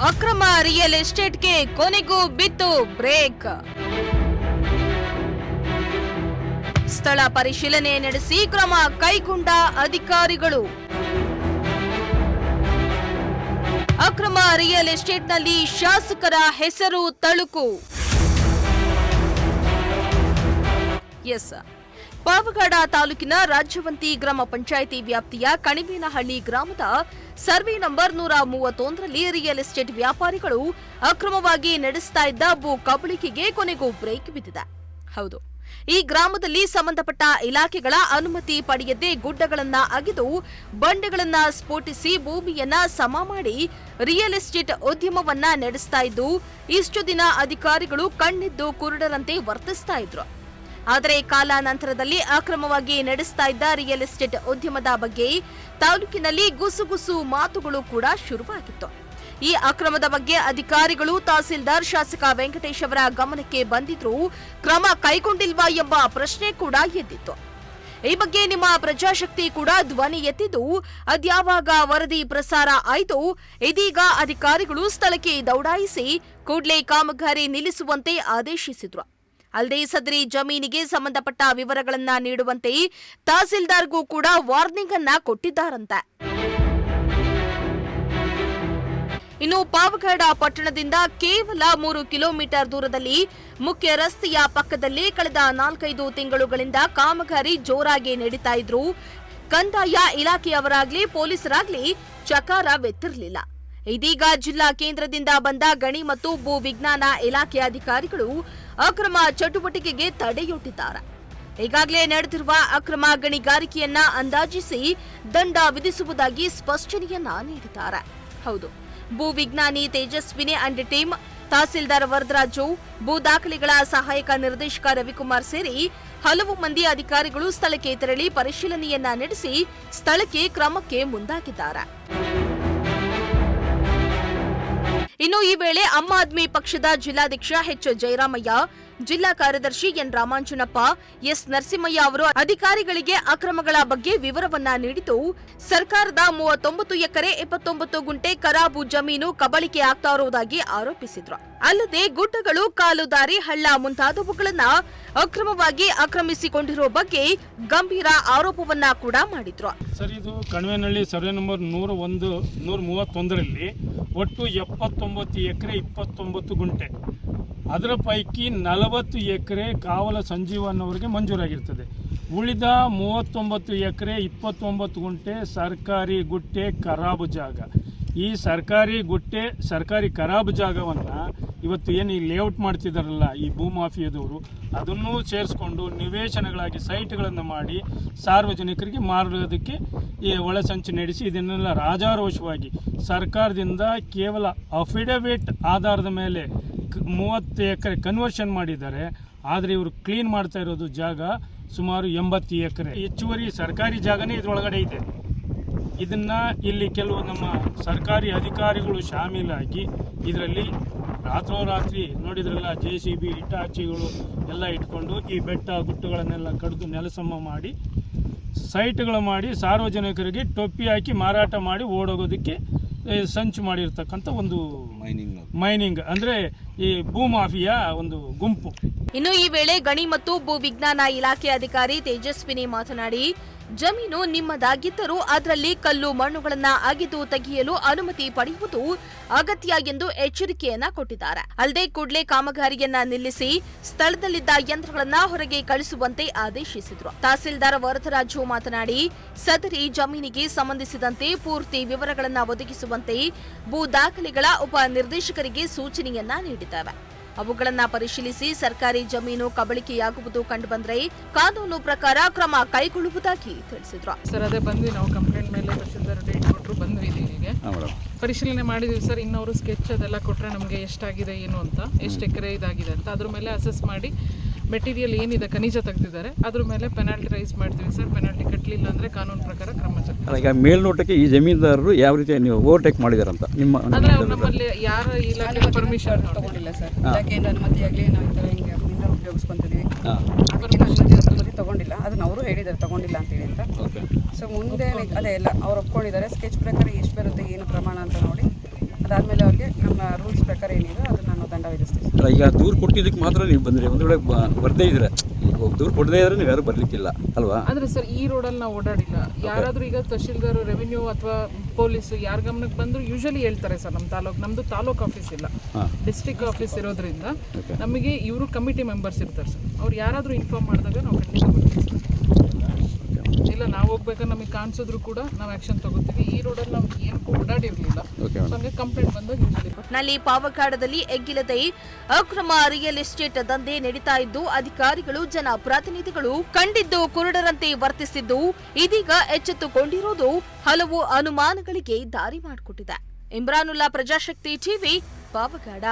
ಅಕ್ರಮ ರಿಯಲ್ ಎಸ್ಟೇಟ್ಗೆ ಕೊನೆಗೂ ಬಿತ್ತು ಬ್ರೇಕ್. ಸ್ಥಳ ಪರಿಶೀಲನೆ ನಡೆಸಿ ಕ್ರಮ ಕೈಗೊಂಡ ಅಧಿಕಾರಿಗಳು. ಅಕ್ರಮ ರಿಯಲ್ ಎಸ್ಟೇಟ್ನಲ್ಲಿ ಶಾಸಕರ ಹೆಸರು ತಳುಕು. ಪಾವಗಡ ತಾಲೂಕಿನ ರಾಜ್ಯವಂತಿ ಗ್ರಾಮ ಪಂಚಾಯಿತಿ ವ್ಯಾಪ್ತಿಯ ಕಣಿವೇನಹಳ್ಳಿ ಗ್ರಾಮದ ಸರ್ವೆ ನಂಬರ್ 131ರಲ್ಲಿ ರಿಯಲ್ ಎಸ್ಟೇಟ್ ವ್ಯಾಪಾರಿಗಳು ಅಕ್ರಮವಾಗಿ ನಡೆಸ್ತಾ ಇದ್ದ ಭೂ ಕಬಳಿಕೆಗೆ ಕೊನೆಗೂ ಬ್ರೇಕ್ ಬಿದ್ದಿದೆ. ಹೌದು, ಈ ಗ್ರಾಮದಲ್ಲಿ ಸಂಬಂಧಪಟ್ಟ ಇಲಾಖೆಗಳ ಅನುಮತಿ ಪಡೆಯದೆ ಗುಡ್ಡಗಳನ್ನ ಅಗೆದು ಬಂಡೆಗಳನ್ನ ಸ್ಫೋಟಿಸಿ ಭೂಮಿಯನ್ನ ಸಮ ಮಾಡಿ ರಿಯಲ್ ಎಸ್ಟೇಟ್ ಉದ್ಯಮವನ್ನ ನಡೆಸ್ತಾ ಇದ್ದು, ಇಷ್ಟು ದಿನ ಅಧಿಕಾರಿಗಳು ಕಣ್ಣಿದ್ದು ಕುರುಡರಂತೆ ವರ್ತಿಸ್ತಾ ಇದ್ರು. ಆದರೆ ಕಾಲಾನಂತರದಲ್ಲಿ ಅಕ್ರಮವಾಗಿ ನಡೆಸ್ತಾ ಇದ್ದ ರಿಯಲ್ ಎಸ್ಟೇಟ್ ಉದ್ಯಮದ ಬಗ್ಗೆ ತಾಲೂಕಿನಲ್ಲಿ ಗುಸುಗುಸು ಮಾತುಗಳು ಕೂಡ ಶುರುವಾಗಿತ್ತು. ಈ ಅಕ್ರಮದ ಬಗ್ಗೆ ಅಧಿಕಾರಿಗಳು, ತಹಸೀಲ್ದಾರ್, ಶಾಸಕ ವೆಂಕಟೇಶ್ ಅವರ ಗಮನಕ್ಕೆ ಬಂದಿದ್ರೂ ಕ್ರಮ ಕೈಗೊಂಡಿಲ್ವಾ ಎಂಬ ಪ್ರಶ್ನೆ ಕೂಡ ಎದ್ದಿತ್ತು. ಈ ಬಗ್ಗೆ ನಿಮ್ಮ ಪ್ರಜಾಶಕ್ತಿ ಕೂಡ ಧ್ವನಿ ಎತ್ತಿದ್ದು, ಅದ್ಯಾವಾಗ ವರದಿ ಪ್ರಸಾರ ಆಯಿತು, ಇದೀಗ ಅಧಿಕಾರಿಗಳು ಸ್ಥಳಕ್ಕೆ ದೌಡಾಯಿಸಿ ಕೂಡಲೇ ಕಾಮಗಾರಿ ನಿಲ್ಲಿಸುವಂತೆ ಆದೇಶಿಸಿದ್ರು. ಅಲ್ಲದೆ ಸದರಿ ಜಮೀನಿಗೆ ಸಂಬಂಧಪಟ್ಟ ವಿವರಗಳನ್ನ ನೀಡುವಂತೆ ತಹಸೀಲ್ದಾರ್ಗೂ ಕೂಡ ವಾರ್ನಿಂಗ್ ಅನ್ನ ಕೊಟ್ಟಿದ್ದಾರಂತೆ. ಇನ್ನು ಪಾವಗಡ ಪಟ್ಟಣದಿಂದ ಕೇವಲ 3 ಕಿಲೋಮೀಟರ್ ದೂರದಲ್ಲಿ ಮುಖ್ಯ ರಸ್ತೆಯ ಪಕ್ಕದಲ್ಲೇ ಕಳೆದ 4-5 ತಿಂಗಳುಗಳಿಂದ ಕಾಮಗಾರಿ ಜೋರಾಗಿ ನಡೀತಾ ಇದ್ರು. ಕಂದಾಯ ಇಲಾಖೆಯವರಾಗ್ಲಿ ಪೊಲೀಸರಾಗ್ಲಿ ಚಕಾರವೆತ್ತಿರಲಿಲ್ಲ. ಇದೀಗ ಜಿಲ್ಲಾ ಕೇಂದ್ರದಿಂದ ಬಂದ ಗಣಿ ಮತ್ತು ಭೂ ವಿಜ್ಞಾನ ಇಲಾಖೆ ಅಧಿಕಾರಿಗಳು ಅಕ್ರಮ ಚಟುವಟಿಕೆಗೆ ತಡೆಯೊಡ್ಡಿದ್ದಾರೆ. ಈಗಾಗಲೇ ನಡೆದಿರುವ ಅಕ್ರಮ ಗಣಿಗಾರಿಕೆಯನ್ನ ಅಂದಾಜಿಸಿ ದಂಡ ವಿಧಿಸುವುದಾಗಿ ಸ್ಪಷ್ಟನೆಯನ್ನ ನೀಡಿದ್ದಾರೆ. ಹೌದು, ಭೂ ವಿಜ್ಞಾನಿ ತೇಜಸ್ವಿನಿ ಅಂಡ್ ಟೀಮ್, ತಹಸೀಲ್ದಾರ್ ವರದರಾಜು, ಭೂ ದಾಖಲೆಗಳ ಸಹಾಯಕ ನಿರ್ದೇಶಕ ರವಿಕುಮಾರ್ ಸೇರಿ ಹಲವು ಮಂದಿ ಅಧಿಕಾರಿಗಳು ಸ್ಥಳಕ್ಕೆ ತೆರಳಿ ಪರಿಶೀಲನೆಯನ್ನ ನಡೆಸಿ ಸ್ಥಳಕ್ಕೆ ಕ್ರಮಕ್ಕೆ ಮುಂದಾಗಿದ್ದಾರೆ. ಇನ್ನು ಈ ವೇಳೆ ಆಮ್ ಆದ್ಮಿ ಪಕ್ಷದ ಜಿಲ್ಲಾಧ್ಯಕ್ಷ ಎಚ್ ಜಯರಾಮಯ್ಯ, ಜಿಲ್ಲಾ ಕಾರ್ಯದರ್ಶಿ ಎನ್ ರಾಮಾಂಜನಪ್ಪ, ಎಸ್ ನರಸಿಂಹಯ್ಯ ಅವರು ಅಧಿಕಾರಿಗಳಿಗೆ ಅಕ್ರಮಗಳ ಬಗ್ಗೆ ವಿವರವನ್ನ ನೀಡಿದ್ದು, ಸರ್ಕಾರದ 39 ಎಕರೆ 29 ಗುಂಟೆ ಖರಾಬು ಜಮೀನು ಕಬಳಿಕೆ ಆಗ್ತಾ ಇರುವುದಾಗಿ ಆರೋಪಿಸಿದ್ರು. ಅಲ್ಲದೆ ಗುಡ್ಡಗಳು, ಕಾಲುದಾರಿ, ಹಳ್ಳ ಮುಂತಾದವುಗಳನ್ನ ಅಕ್ರಮವಾಗಿ ಆಕ್ರಮಿಸಿಕೊಂಡಿರುವ ಬಗ್ಗೆ ಗಂಭೀರ ಆರೋಪವನ್ನ ಕೂಡ ಮಾಡಿದ್ರು. ಸರ್, ಇದು ಕಣಿವೇನಹಳ್ಳಿ ಸರ್ವೆ ನಂಬರ್ 131ರಲ್ಲಿ ಒಟ್ಟು 79 ಎಕರೆ 29 ಗುಂಟೆ, ಅದರ ಪೈಕಿ 40 ಎಕರೆ ಕಾವಲ ಸಂಜೀವನ್ ಅವರಿಗೆ ಮಂಜೂರಾಗಿರ್ತದೆ. ಉಳಿದ 39 ಎಕರೆ 29 ಗುಂಟೆ ಸರ್ಕಾರಿ ಗುಟ್ಟೆ ಖರಾಬು ಜಾಗ. ಈ ಸರ್ಕಾರಿ ಖರಾಬು ಜಾಗವನ್ನು ಇವತ್ತು ಏನು ಈ ಲೇಔಟ್ ಮಾಡ್ತಿದ್ದಾರಲ್ಲ ಈ ಭೂಮಾಫಿಯಾದವರು, ಅದನ್ನೂ ಸೇರಿಸ್ಕೊಂಡು ನಿವೇಶನಗಳಾಗಿ ಸೈಟ್ಗಳನ್ನು ಮಾಡಿ ಸಾರ್ವಜನಿಕರಿಗೆ ಮಾರೋದಕ್ಕೆ ಈ ಒಳಸಂಚು ನಡೆಸಿ ಇದನ್ನೆಲ್ಲ ರಾಜಾರೋಷವಾಗಿ ಸರ್ಕಾರದಿಂದ ಕೇವಲ ಅಫಿಡವಿಟ್ ಆಧಾರದ ಮೇಲೆ 30 ಎಕರೆ ಕನ್ವರ್ಷನ್ ಮಾಡಿದ್ದಾರೆ. ಆದರೆ ಇವರು ಕ್ಲೀನ್ ಮಾಡ್ತಾ ಇರೋದು ಜಾಗ ಸುಮಾರು 80 ಎಕರೆ. ಹೆಚ್ಚುವರಿ ಸರ್ಕಾರಿ ಜಾಗನೇ ಇದರೊಳಗಡೆ ಇದೆ. ಇದನ್ನು ಇಲ್ಲಿ ಕೆಲವು ನಮ್ಮ ಸರ್ಕಾರಿ ಅಧಿಕಾರಿಗಳು ಶಾಮೀಲಾಗಿ ಇದರಲ್ಲಿ ರಾತ್ರೋರಾತ್ರಿ ನೋಡಿದ್ರಲ್ಲ, JCB ಹಿಟಾಚಿಗಳು ಎಲ್ಲ ಇಟ್ಕೊಂಡು ಈ ಬೆಟ್ಟ ಗುಟ್ಟಗಳನ್ನೆಲ್ಲ ಕಡಿದು ನೆಲಸಮ ಮಾಡಿ ಸೈಟ್ಗಳು ಮಾಡಿ ಸಾರ್ವಜನಿಕರಿಗೆ ಟೊಪ್ಪಿ ಹಾಕಿ ಮಾರಾಟ ಮಾಡಿ ಓಡೋಗೋದಕ್ಕೆ ಸಂಚು ಮಾಡಿರ್ತಕ್ಕಂಥ ಒಂದು ಮೈನಿಂಗ್ ಅಂದರೆ ಈ ಭೂಮಾಫಿಯಾ ಒಂದು ಗುಂಪು. ಇನ್ನು ಈ ವೇಳೆ ಗಣಿ ಮತ್ತು ಭೂ ವಿಜ್ಞಾನ ಇಲಾಖೆ ಅಧಿಕಾರಿ ತೇಜಸ್ವಿನಿ ಮಾತನಾಡಿ, ಜಮೀನು ನಿಮ್ಮದಾಗಿದ್ದರೂ ಅದರಲ್ಲಿ ಕಲ್ಲು ಮಣ್ಣುಗಳನ್ನ ಅಗೆದು ತೆಗೆಯಲು ಅನುಮತಿ ಪಡೆಯುವುದು ಅಗತ್ಯ ಎಂದು ಎಚ್ಚರಿಕೆಯನ್ನ ಕೊಟ್ಟಿದ್ದಾರೆ. ಅಲ್ಲದೆ ಕೂಡಲೇ ಕಾಮಗಾರಿಯನ್ನ ನಿಲ್ಲಿಸಿ ಸ್ಥಳದಲ್ಲಿದ್ದ ಯಂತ್ರಗಳನ್ನ ಹೊರಗೆ ಕಳಿಸುವಂತೆ ಆದೇಶಿಸಿದ್ರು. ತಹಸೀಲ್ದಾರ್ ವರದರಾಜು ಮಾತನಾಡಿ, ಸದರಿ ಜಮೀನಿಗೆ ಸಂಬಂಧಿಸಿದಂತೆ ಪೂರ್ತಿ ವಿವರಗಳನ್ನ ಒದಗಿಸುವಂತೆ ಭೂ ದಾಖಲೆಗಳ ಉಪ ನಿರ್ದೇಶಕರಿಗೆ ಸೂಚನೆಯನ್ನ ನೀಡಿದ್ದಾರೆ. ಅವುಗಳನ್ನು ಪರಿಶೀಲಿಸಿ ಸರ್ಕಾರಿ ಜಮೀನು ಕಬಳಿಕೆಯಾಗುವುದು ಕಂಡುಬಂದರೆ ಕಾನೂನು ಪ್ರಕಾರ ಕ್ರಮ ಕೈಗೊಳ್ಳುವುದಾಗಿ ತಿಳಿಸಿದ್ರು. ಸರ್, ಅದೇ ಬಂದ್ವಿ ನಾವು ಕಂಪ್ಲೇಂಟ್ ಮೇಲೆ ತಹಸೀಲ್ದಾರ್ ಡೇಟ್ ಕೊಟ್ಟರು, ಬಂದ್ವಿ ಇಲ್ಲಿಗೆ ಪರಿಶೀಲನೆ ಮಾಡಿದ್ವಿ ಸರ್. ಇನ್ನವರು ಸ್ಕೆಚ್ ಅದೆಲ್ಲ ಕೊಟ್ಟರೆ ನಮಗೆ ಎಷ್ಟಾಗಿದೆ ಏನು ಅಂತ, ಎಷ್ಟು ಎಕರೆ ಇದಾಗಿದೆ ಅಂತ ಅದ್ರ ಮೇಲೆ ಅಸೆಸ್ ಮಾಡಿ ಮೆಟೀರಿಯಲ್ ಏನಿದೆ ಖನಿಜ ತೆಗೆದಿದ್ದಾರೆ ಅದ್ರ ಮೇಲೆ ಪೆನಾಲ್ಟಿ ರೈಸ್ ಮಾಡ್ತೀವಿ ಸರ್. ಪೆನಾಲ್ಟಿ ಕಟ್ಟಲಿಲ್ಲ ಅಂದರೆ ಕಾನೂನು ಪ್ರಕಾರ ಕ್ರಮ ಜರುಗುತ್ತೆ. ಈಗ ಮೇಲ್ನೋಟಕ್ಕೆ ಈ ಜಮೀನ್ದಾರರು ಯಾವ ರೀತಿ ನೀವು ಓವರ್ಟೇಕ್ ಮಾಡಿದಾರಂತ ನಿಮ್ಮ ಅಂದರೆ ಅವ್ರು ನಮ್ಮಲ್ಲಿ ಯಾರ ಇಲಾಖೆ ಪರ್ಮಿಷನ್ ತಗೊಂಡಿಲ್ಲ ಸರ್. ಇಲಾಖೆಯಿಂದ ಅನುಮತಿಯಾಗಲಿ ನಾವು ಈ ಥರ ಹಿಂಗೆ ಮಿನರಲ್ ಉಪಯೋಗಿಸ್ಕೊಂತಿದ್ವಿ, ಅನುಮತಿ ತಗೊಂಡಿಲ್ಲ. ಅದನ್ನ ಅವರು ಹೇಳಿದ್ದಾರೆ ತಗೊಂಡಿಲ್ಲ ಅಂತೇಳಿ ಅಂತ. ಸೊ ಮುಂದೆ ಅದೇ ಎಲ್ಲ ಅವ್ರು ಒಪ್ಕೊಂಡಿದ್ದಾರೆ. ಸ್ಕೆಚ್ ಪ್ರಕಾರ ಎಷ್ಟು ಬರುತ್ತೆ ಏನು ಪ್ರಮಾಣ ಅಂತ ನೋಡಿ ಅದಾದಮೇಲೆ ಅವ್ರಿಗೆ ನಮ್ಮ ರೂಲ್ಸ್ ಪ್ರಕಾರ ಏನಿದೆ ಅದನ್ನು ನಾನು ದಂಡ ವಿಧಿಸ್ತೀವಿ ಸರ್. ಅಲ್ಲ, ಈಗ ದೂರು ಕೊಟ್ಟಿದ್ದಕ್ಕೆ ಮಾತ್ರ ನೀವು ಬಂದ್ರಿ, ಒಂದು ವೇಳೆ ಬರ್ದೇ ಇದ್ರೆ, ಈಗ ದೂರು ಕೊಡದೇ ಇದ್ರೆ ನೀವು ಯಾರು ಬರಲಿಕ್ಕಿಲ್ಲ ಅಲ್ವಾ? ಆದರೆ ಸರ್ ಈ ರೋಡಲ್ಲಿ ನಾವು ಓಡಾಡಿಲ್ಲ. ಯಾರಾದರೂ ಈಗ ತಹಶೀಲ್ದಾರ್, ರೆವಿನ್ಯೂ ಅಥವಾ ಪೊಲೀಸು ಯಾರ ಗಮನಕ್ಕೆ ಬಂದರೂ ಯೂಶಲಿ ಹೇಳ್ತಾರೆ ಸರ್, ನಮ್ಮದು ತಾಲೂಕು ಆಫೀಸ್ ಇಲ್ಲ, ಡಿಸ್ಟ್ರಿಕ್ಟ್ ಆಫೀಸ್ ಇರೋದ್ರಿಂದ ನಮಗೆ ಇವರು ಕಮಿಟಿ ಮೆಂಬರ್ಸ್ ಇರ್ತಾರೆ ಸರ್. ಅವ್ರು ಯಾರಾದರೂ ಇನ್ಫಾರ್ಮ್ ಮಾಡಿದಾಗ ನಾವು ಖಂಡಿತ ಬರ್ತೀವಿ ಸರ್. ಇಲ್ಲ ನಾವು ಹೋಗ್ಬೇಕಾದ್ರೆ ನಮಗೆ ಕಾಣಿಸಿದ್ರು ಕೂಡ ನಾವು ಆ್ಯಕ್ಷನ್ ತಗೋತೀವಿ. ಈ ರೋಡಲ್ಲಿ ನಾವು ಏನು ಓಡಾಡಿರಲಿಲ್ಲ, ನಮಗೆ ಕಂಪ್ಲೇಂಟ್ ಬಂದಾಗ ಯೂಶಲಿ ನಲ್ಲಿ ಪಾವಗಡದಲ್ಲಿ ಎಗ್ಗಿಲ್ಲದೆ ಅಕ್ರಮ ರಿಯಲ್ ಎಸ್ಟೇಟ್ ದಂಧೆ ನಡೀತಾ ಇದ್ದು ಅಧಿಕಾರಿಗಳು ಜನಪ್ರತಿನಿಧಿಗಳು ಕಂಡಿದ್ದು ಕುರುಡರಂತೆ ವರ್ತಿಸಿದ್ದು ಇದೀಗ ಎಚ್ಚೆತ್ತುಕೊಂಡಿರುವುದು ಹಲವು ಅನುಮಾನಗಳಿಗೆ ದಾರಿ ಮಾಡಿಕೊಟ್ಟಿದೆ. ಇಮ್ರಾನುಲ್ಲಾ, ಪ್ರಜಾಶಕ್ತಿ ಟಿವಿ, ಪಾವಗಡ.